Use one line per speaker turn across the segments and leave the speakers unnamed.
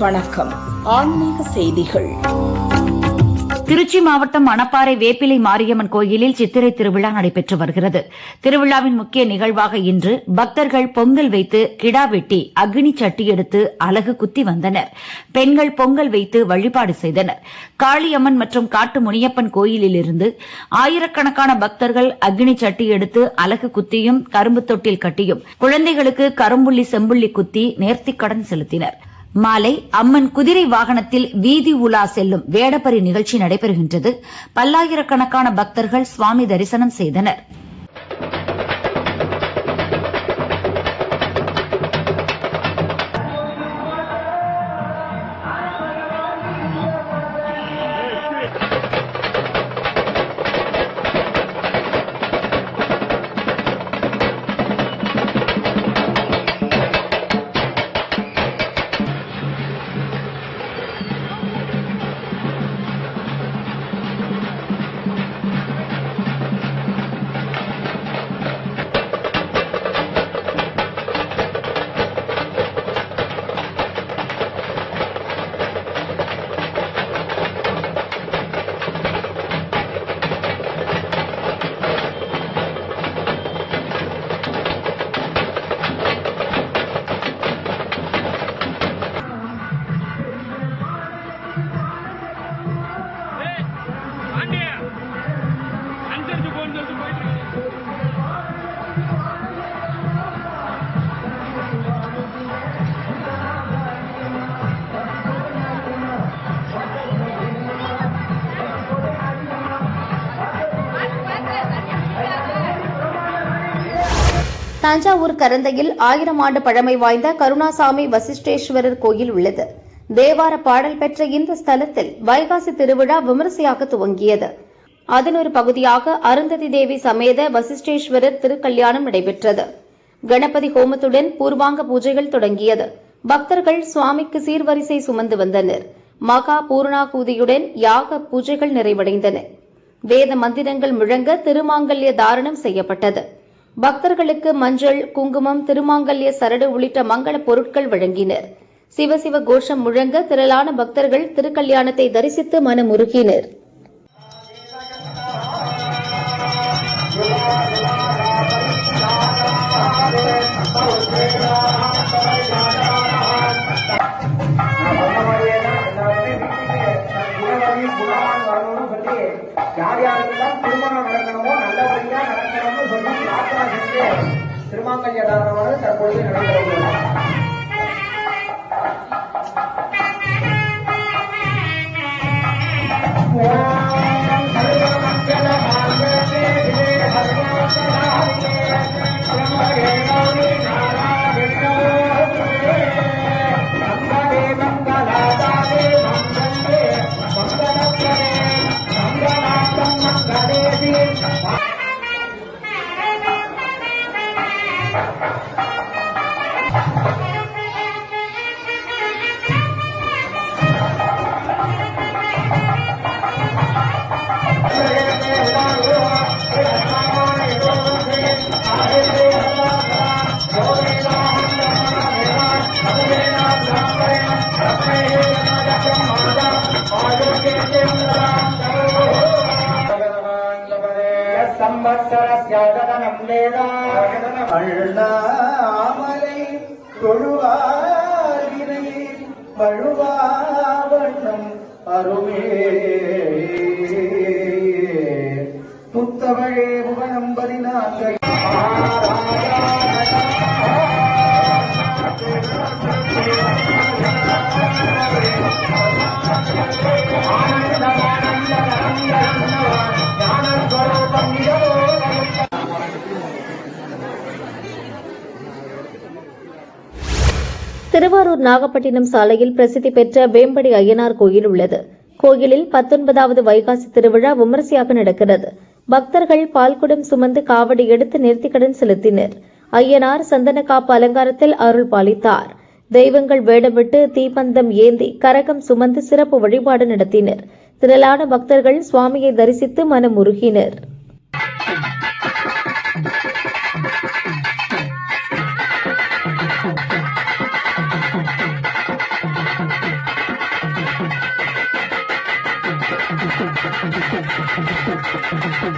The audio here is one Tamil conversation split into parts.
வணக்கம். ஆன்மீக செய்திகள்.
திருச்சி மாவட்டம் மணப்பாறை வேப்பிலை மாரியம்மன் கோயிலில் சித்திரை திருவிழா நடைபெற்று வருகிறது. திருவிழாவின் முக்கிய நிகழ்வாக இன்று பக்தர்கள் பொங்கல் வைத்து கிடா வெட்டி அக்னி சட்டி எடுத்து அலகு குத்தி வந்தனர். பெண்கள் பொங்கல் வைத்து வழிபாடு செய்தனர். காளியம்மன் மற்றும் காட்டு முனியப்பன் கோயிலிலிருந்து ஆயிரக்கணக்கான பக்தர்கள் அக்னி சட்டி எடுத்து அலகு குத்தியும் கரும்பு தொட்டில் கட்டியும் குழந்தைகளுக்கு கரும்புள்ளி செம்புள்ளி குத்தி நேர்த்திக்கடன் செலுத்தினர். மாலை அம்மன் குதிரை வாகனத்தில் வீதி உலா செல்லும் வேடப்பரி நிகழ்ச்சி நடைபெறுகின்றது. பல்லாயிரக்கணக்கான பக்தர்கள் சுவாமி தரிசனம் செய்தனர்.
தஞ்சாவூர் கரந்தையில் 1000 ஆண்டு பழமை வாய்ந்த கருணாசாமி வசிஷ்டேஸ்வரர் கோயில் உள்ளது. தேவார பாடல் பெற்ற இந்த ஸ்தலத்தில் வைகாசி திருவிழா விமரிசையாக துவங்கியது. அதன் ஒரு பகுதியாக அருந்ததி தேவி சமேத வசிஷ்டேஸ்வரர் திருக்கல்யாணம் நடைபெற்றது. கணபதி ஹோமத்துடன் பூர்வாங்க பூஜைகள் தொடங்கியது. பக்தர்கள் சுவாமிக்கு சீர்வரிசை சுமந்து வந்தனர். மகா பூர்ணாகூதியுடன் யாக பூஜைகள் நிறைவடைந்தன. வேத மந்திரங்கள் முழங்க திருமாங்கல்ய தாரணம் செய்யப்பட்டது. பக்தர்களுக்கு மஞ்சள், குங்குமம், திருமாங்கல்ய சரடு உள்ளிட்ட மங்கள பொருட்கள் வழங்கினர். சிவசிவ கோஷம் முழங்க திரளான பக்தர்கள் திருக்கல்யாணத்தை தரிசித்து மனமுருகினர்.
திருமணம் நடக்கணுமோ நல்லபடியா நடக்கணும்னு சொல்லி பிரார்த்தனை செஞ்சு திருமாங்கல்ய தாரணமானது தற்பொழுது நடைபெறுகிறது. அண்ணாமலை தொழுவார்வினை வழுவாவண்ணம் அருமே முத்தவழே புகழம் 14
திருவாரூர் நாகப்பட்டினம் சாலையில் பிரசித்தி பெற்ற வேம்படி ஐயனார் கோயில் உள்ளது. கோயிலில் 19வது வைகாசி திருவிழா விமரிசையாக நடக்கிறது. பக்தர்கள் பால்குடம் சுமந்து காவடி எடுத்து நேர்த்திக்கடன் செலுத்தினர். ஐயனார் சந்தன காப்பு அலங்காரத்தில் அருள் பாலித்தார். தெய்வங்கள் வேடமிட்டு தீப்பந்தம் ஏந்தி கரகம் சுமந்து சிறப்பு வழிபாடு நடத்தினர். திரளான பக்தர்கள் சுவாமியை தரிசித்து மனமுருகினர்.
Thank you.
எண்ணூர்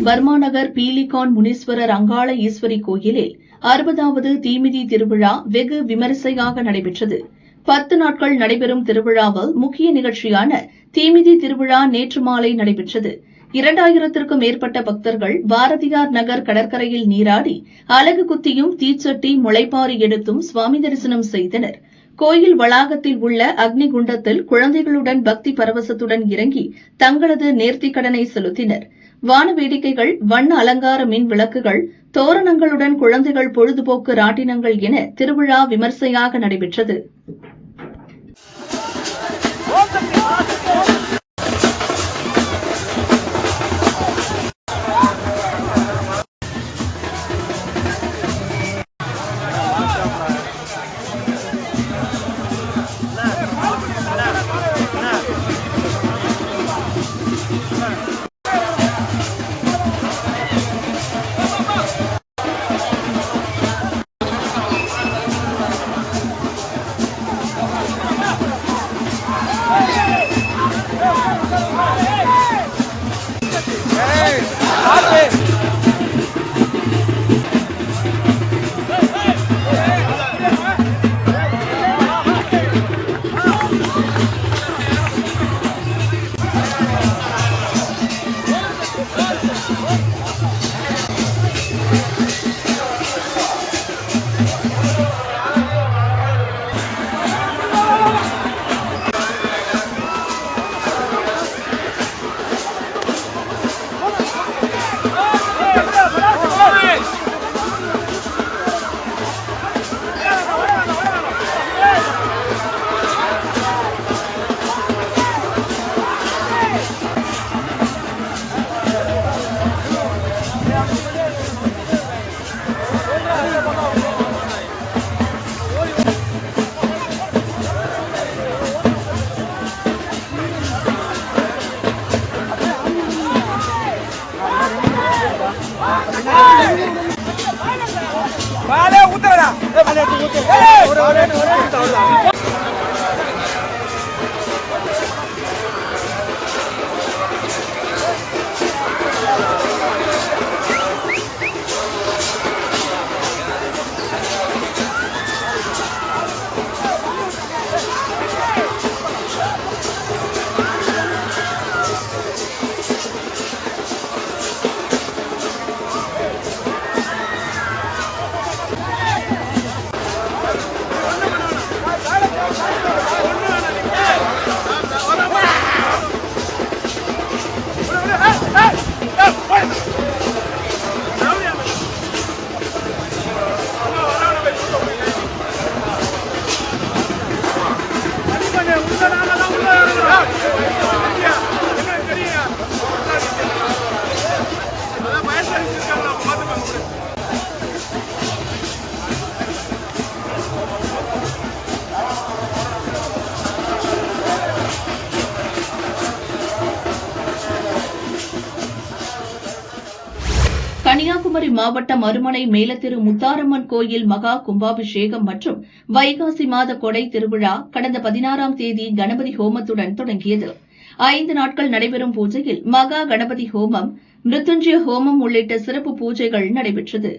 பர்மாநகர் பீலிகான் முனீஸ்வரர் அங்காள ஈஸ்வரி கோயிலில் 60வது தீமிதி திருவிழா வெகு விமரிசையாக நடைபெற்றது. 10 நாட்கள் நடைபெறும் திருவிழாவில் முக்கிய நிகழ்ச்சியான தீமிதி திருவிழா நேற்று மாலை நடைபெற்றது. 2000த்திற்கும் மேற்பட்ட பக்தர்கள் பாரதியார் நகர் கடற்கரையில் நீராடி அலகு குத்தியும் தீச்சட்டி முளைப்பாரி எடுத்தும் சுவாமி தரிசனம் செய்தனர். கோயில் வளாகத்தில் உள்ள அக்னி குண்டத்தில் குழந்தைகளுடன் பக்தி பரவசத்துடன் இறங்கி தங்களது நேர்த்திக்கடனை செலுத்தினர். வான வேடிக்கைகள், வண்ண அலங்கார மின் விளக்குகள், தோரணங்களுடன் குழந்தைகள் பொழுதுபோக்கு ராட்டினங்கள் என திருவிழா விமர்சையாக நடைபெற்றது. கன்னியாகுமரி மாவட்டம் அருமனை மேலத்திரு முத்தாரம்மன் கோயில் மகா கும்பாபிஷேகம் மற்றும் வைகாசி மாத கொடை திருவிழா கடந்த 16ஆம் தேதி கணபதி ஹோமத்துடன் தொடங்கியது. 5 நாட்கள் நடைபெறும் பூஜையில் மகா கணபதி ஹோமம், மிருத்யுஞ்சய ஹோமம் உள்ளிட்ட சிறப்பு பூஜைகள் நடைபெற்றது.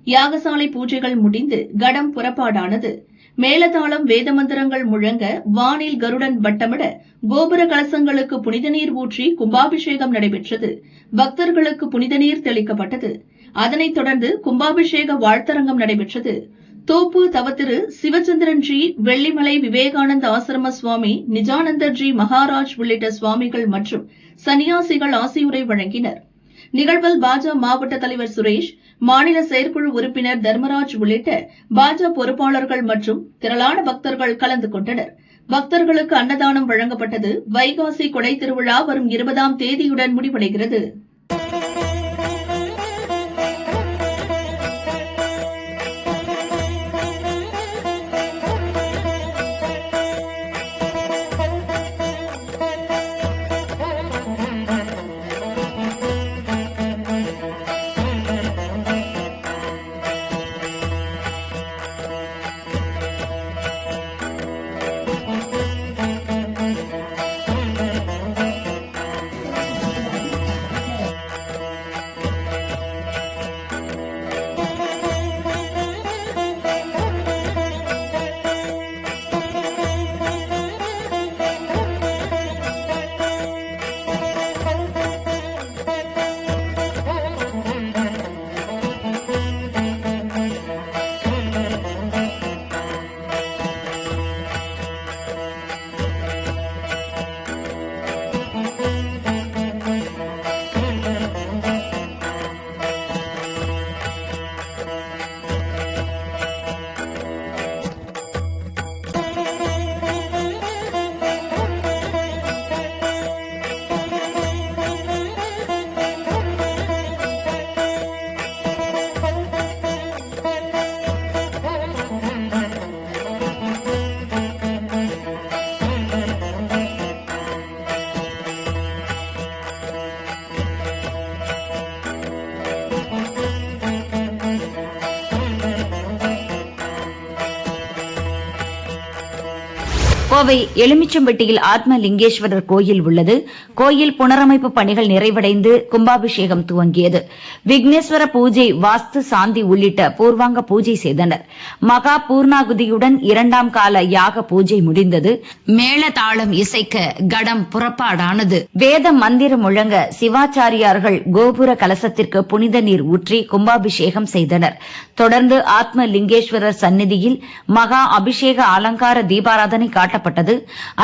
யாகசாலை பூஜைகள் முடிந்து கடம் புறப்பாடானது. மேலதாளம், வேதமந்திரங்கள் முழங்க, வானில் கருடன் வட்டமிட, கோபுர கலசங்களுக்கு புனித நீர் ஊற்றி கும்பாபிஷேகம் நடைபெற்றது. பக்தர்களுக்கு புனித நீர் தெளிக்கப்பட்டது. அதனைத் தொடர்ந்து கும்பாபிஷேக வாழ்த்தரங்கம் நடைபெற்றது. தோப்பு தவத்திரு சிவச்சந்திரன்ஜி, வெள்ளிமலை விவேகானந்த ஆசிரம சுவாமி, நிஜானந்தர்ஜி மகாராஜ் உள்ளிட்ட சுவாமிகள் மற்றும் சன்னியாசிகள் ஆசியுரை வழங்கினர். நிகழ்வில் பாஜ மாவட்ட தலைவர் சுரேஷ், மாநில செயற்குழு உறுப்பினர் தர்மராஜ் உள்ளிட்ட பாஜ பொறுப்பாளர்கள் மற்றும் திரளான பக்தர்கள் கலந்து கொண்டனர். பக்தர்களுக்கு அன்னதானம் வழங்கப்பட்டது. வைகாசி கொடை திருவிழா வரும் 20ஆம் தேதியுடன் முடிவடைகிறது.
கோவை எலுமிச்சம்பட்டியில் ஆத்மலிங்கேஸ்வரர் கோயில் உள்ளது. கோயில் புனரமைப்பு பணிகள் நிறைவடைந்து கும்பாபிஷேகம் துவங்கியது. விக்னேஸ்வர பூஜை, வாஸ்து சாந்தி உள்ளிட்ட பூர்வாங்க பூஜை செய்தனர். மகா பூர்ணாகுதியுடன் 2ஆம் கால யாக பூஜை முடிந்தது. மேளதாளம் இசைக்க கடம் புறப்பாடானது. வேத மந்திரம் முழங்க சிவாச்சாரியார்கள் கோபுர கலசத்திற்கு புனித நீர் ஊற்றி கும்பாபிஷேகம் செய்தனர். தொடர்ந்து ஆத்மலிங்கேஸ்வரர் சந்நிதியில் மகா அபிஷேக அலங்கார தீபாராதனை காட்டப்பட்டது.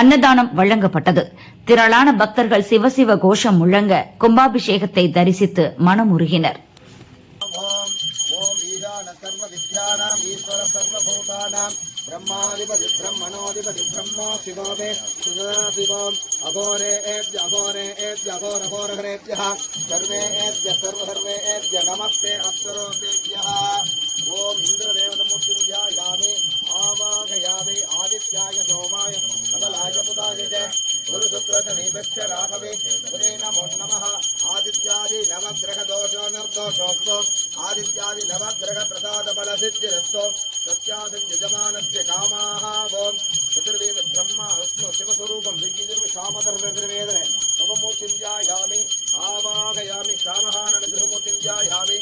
அன்னதானம் வழங்கப்பட்டது. திரளான பக்தர்கள் சிவசிவ கோஷம் முழங்க கும்பாபிஷேகத்தை தரிசித்து மனமுருகினர்.
ब्रह्माधिपति ब्रह्मणोधिपति ब्रह्मा शिवोदे शिवाम अघोरे एभ्य अघोरघोरहेभ्यः सर्वे सर्वे नमस्ते अप्सरोभ्यः ओम इंद्रदेवतमूर्तिर्ध्यायामि आवाहयामि आदित्याय सोमाय कमलाय बुधाय च गुरुशुक्रशनिभ्यश्च राघवे गुरे नमो नमः आदित्यादि नवग्रह दोषो निर्दोषोऽस्तु आदित्यादि नवग्रह प्रसाद बलसिद्धिरस्तु सत्यादं यजमानस्य कामाः ओम चतुर्वेद ब्रह्मा विष्णु शिवस्वरूपं विद्युर्विशामधर्मनिर्वेदने नवमूर्तिर्ध्यायामि आवाहयामि श्यामहाननगृहमूर्तिर्ध्यायामि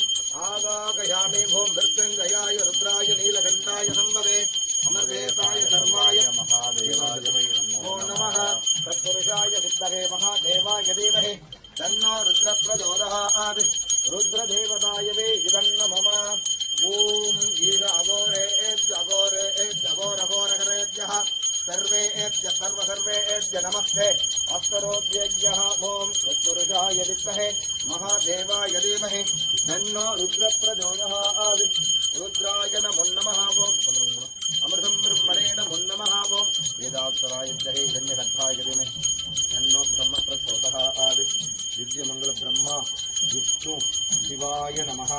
आवाहयामि भूम मृत्युंजयाय रुद्राय नीलकण्ठाय संभवे अमरदेवाय धर्माय महादेवाय नमो नमः तत्पुरुषाय विद्महे महादेवाय धीमहि तन्नो रुद्रप्रचोदयात् रुद्रदेवताय वे इदन्न मम ओम ईश अघोरघोरहेभ्यः सर्वे सर्वे नमस्ते अस्तरोभ्यः ओम तत्पुरुषाय विद्महे महादेवाय धीमहि तन्नो रुद्रप्रचोदयात् रुद्राय नमो नमः ओम अमृतं ब्रह्मणे नमो नमः ओम वेदाक्षराय विद्महे हिरण्यकण्ठाय धीमहि तन्नो ब्रह्म प्रचोदयात् दिव्यमंगल ब्रह्मा विष्णु शिवाय नमः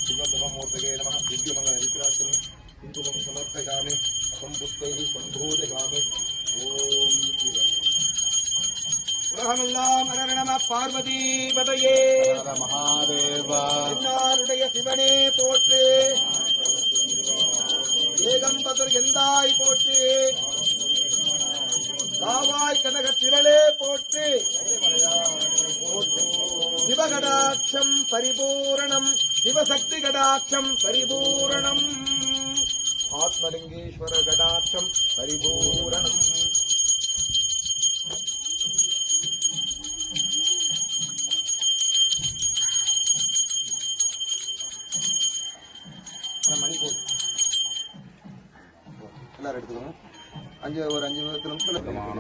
शिवभवमूर्तये नमः दिव्यमंगल विग्रहाय कुंकुमं समर्पयामि संपुष्पैः सम्बोधयामि ओम नमः पार्वती पतये महादेवा शिवने पोट्रे ஏகம்பதர் எந்தாய் போற்றி காவாய் கனக திரளே போற்றி சிவகடாட்சம் பரிபூரணம் சிவசக்தி கடாட்சம் பரிபூரணம் ஆத்மலிங்கேஸ்வர கடாட்சம் பரிபூரணம் மணிப்பூர் எல்லாரும் எடுத்துக்கணும். ஒரு 5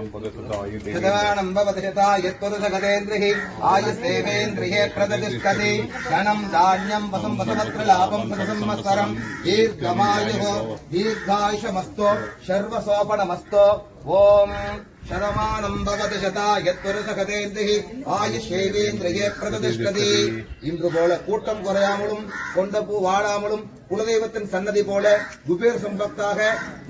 நிமிஷத்துல ஆயுஷேவேந்திரியே பிரதிஷ்டதி கணம் தானியம் வசம் வசமத்ரலாபம் சதசம்வத்சரம் தீர்க்கமாயுः தீர்காயுஷமஸ்து சர்வசோபணமஸ்து ஓம் शतमानं भवति शतायत्पुरुषगतेन्द्रिः ஆயுஷேவேந்திரியே பிரதிஷ்டதி. இன்று போல கூட்டம் குறையாமலும் கொண்ட பூ வாடாமலும் குலதெய்வத்தின் சன்னதி போல குபேர் சம்பத்தாக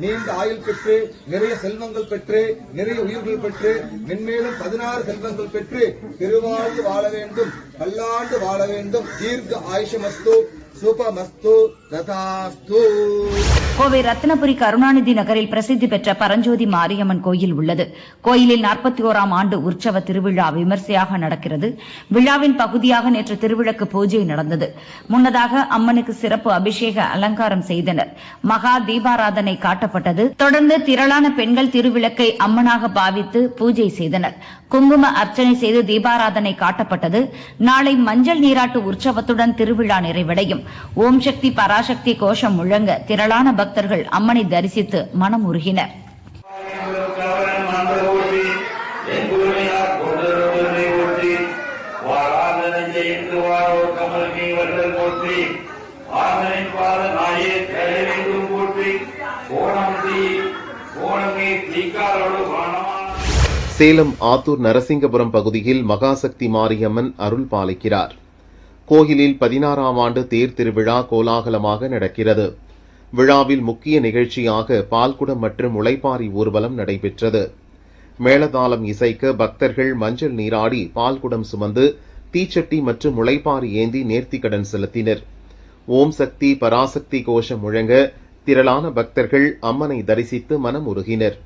நீண்ட ஆயுள் பெற்று நிறைய செல்வங்கள் பெற்று நிறைய உயிர்கள் பெற்று மென்மேலும் 16 செல்வங்கள் பெற்று திருவாழ்ந்து வாழ வேண்டும், பல்லாண்டு வாழ வேண்டும். தீர்க்க ஆயுஷமஸ்து சுபமஸ்து ததாஸ்து.
கோவை ரத்னபுரி கருணாநிதி நகரில் பிரசித்தி பெற்ற பரஞ்சோதி மாரியம்மன் கோயில் உள்ளது. கோயிலில் 41ஆம் ஆண்டு உற்சவ திருவிழா விமர்சையாக நடக்கிறது. விழாவின் பகுதியாக நேற்று திருவிளக்கு பூஜை நடந்தது. முன்னதாக அம்மனுக்கு சிறப்பு அபிஷேக அலங்காரம் செய்தனர். மகா தீபாராதனை காட்டப்பட்டது. தொடர்ந்து திரளான பெண்கள் திருவிளக்கை அம்மனாக பாவித்து பூஜை செய்தனர். குங்கும அர்ச்சனை செய்து தீபாராதனை காட்டப்பட்டது. நாளை மஞ்சள் நீராட்டு உற்சவத்துடன் திருவிழா நிறைவடையும். ஓம் சக்தி பராசக்தி கோஷம் முழங்க திரளான பக்தர்கள் அம்மனை தரிசித்து மனம் உருகினர்.
சேலம் ஆத்தூர் நரசிங்கபுரம் பகுதியில் மகாசக்தி மாரியம்மன் அருள் பாலிக்கிறார். கோயிலில் 16ஆம் ஆண்டு தேர் திருவிழா கோலாகலமாக நடக்கிறது. விழாவில் முக்கிய நிகழ்ச்சியாக பால்குடம் மற்றும் முளைப்பாரி ஊர்வலம் நடைபெற்றது. மேளதாளம் இசைக்க பக்தர்கள் மஞ்சள் நீராடி பால்குடம் சுமந்து தீச்சட்டி மற்றும் முளைப்பாரி ஏந்தி நேர்த்திக்கடன் செலுத்தினர். ஓம் சக்தி பராசக்தி கோஷம் முழங்க திரளான பக்தர்கள் அம்மனை தரிசித்து மனம் உருகினர்.